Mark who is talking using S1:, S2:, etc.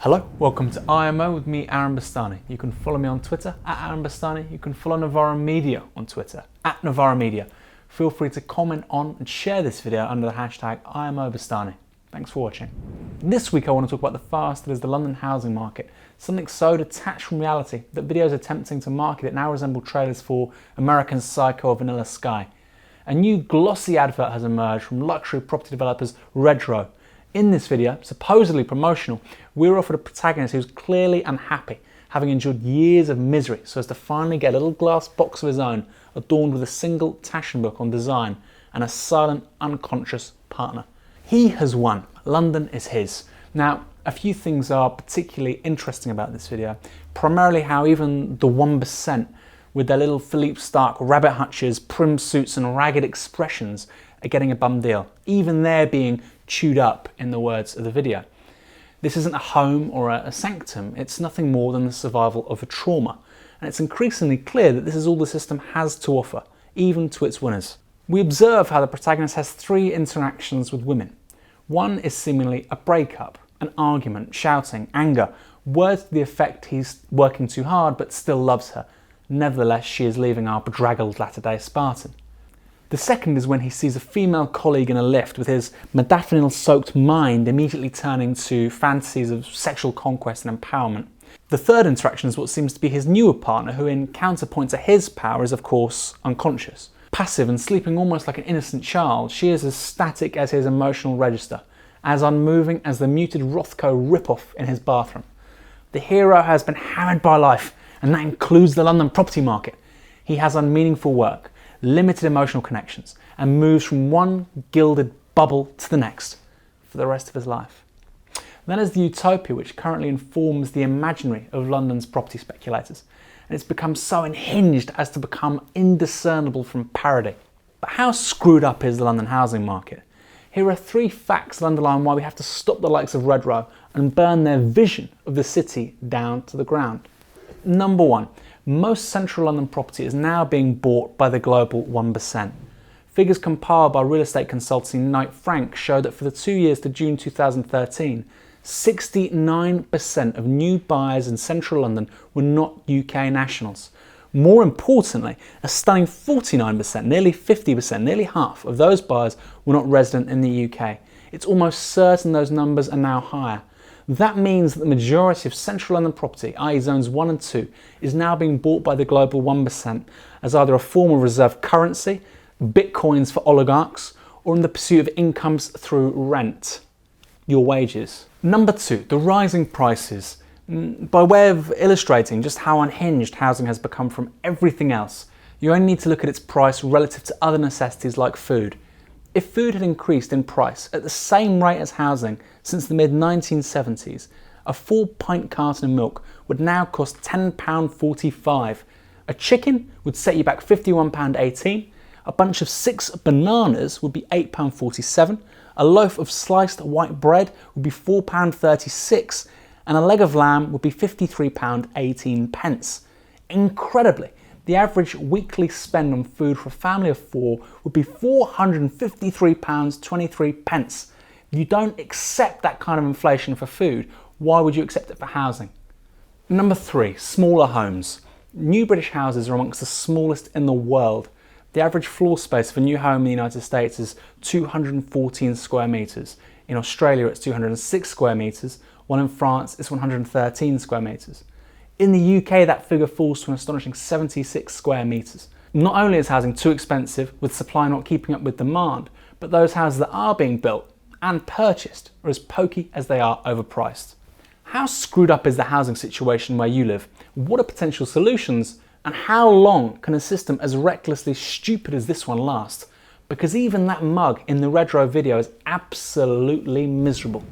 S1: Hello, welcome to IMO with me, Aaron Bastani. You can follow me on Twitter at Aaron Bastani. You can follow Novara Media on Twitter at Novara Media. Feel free to comment on and share this video under the hashtag IMO Bastani. Thanks for watching. This week I want to talk about the fast that is the London housing market. Something so detached from reality that videos attempting to market it now resemble trailers for American Psycho or Vanilla Sky. A new glossy advert has emerged from luxury property developers Redrow. In this video, supposedly promotional, we're offered a protagonist who's clearly unhappy, having endured years of misery so as to finally get a little glass box of his own, adorned with a single Taschen book on design and a silent, unconscious partner. He has won. London is his. Now, a few things are particularly interesting about this video, primarily how even the 1%, with their little Philippe Starck rabbit hutches, prim suits and ragged expressions, are getting a bum deal. Even they're being chewed up, in the words of the video. This isn't a home or a sanctum, it's nothing more than the survival of a trauma. And it's increasingly clear that this is all the system has to offer, even to its winners. We observe how the protagonist has three interactions with women. One is seemingly a breakup, an argument, shouting, anger, words to the effect he's working too hard but still loves her. Nevertheless, she is leaving our bedraggled latter-day Spartan. The second is when he sees a female colleague in a lift, with his modafinil-soaked mind immediately turning to fantasies of sexual conquest and empowerment. The third interaction is what seems to be his newer partner, who in counterpoint to his power is of course unconscious. Passive and sleeping almost like an innocent child, she is as static as his emotional register, as unmoving as the muted Rothko ripoff in his bathroom. The hero has been hammered by life, and that includes the London property market. He has unmeaningful work, limited emotional connections, and moves from one gilded bubble to the next for the rest of his life. That is the utopia which currently informs the imaginary of London's property speculators, and it's become so unhinged as to become indiscernible from parody. But how screwed up is the London housing market? Here are three facts that underline why we have to stop the likes of Redrow and burn their vision of the city down to the ground. Number one, most central London property is now being bought by the global 1%. Figures compiled by real estate consultancy Knight Frank show that for the 2 years to June 2013, 69% of new buyers in central London were not UK nationals. More importantly, a stunning 49%, nearly 50%, nearly half of those buyers were not resident in the UK. It's almost certain those numbers are now higher. That means that the majority of central London property, i.e. zones 1 and 2, is now being bought by the global 1% as either a form of reserve currency, bitcoins for oligarchs, or in the pursuit of incomes through rent, your wages. Number two, the rising prices. By way of illustrating just how unhinged housing has become from everything else, you only need to look at its price relative to other necessities like food. If food had increased in price at the same rate as housing since the mid-1970s, a 4-pint carton of milk would now cost £10.45. A chicken would set you back £51.18, a bunch of 6 bananas would be £8.47, a loaf of sliced white bread would be £4.36, and a leg of lamb would be £53.18. Incredibly, the average weekly spend on food for a family of 4 would be £453.23. If you don't accept that kind of inflation for food, why would you accept it for housing? Number three, smaller homes. New British houses are amongst the smallest in the world. The average floor space of a new home in the United States is 214 square metres. In Australia it's 206 square metres, while in France it's 113 square metres. In the UK, that figure falls to an astonishing 76 square metres. Not only is housing too expensive, with supply not keeping up with demand, but those houses that are being built and purchased are as pokey as they are overpriced. How screwed up is the housing situation where you live? What are potential solutions? And how long can a system as recklessly stupid as this one last? Because even that mug in the Redrow video is absolutely miserable.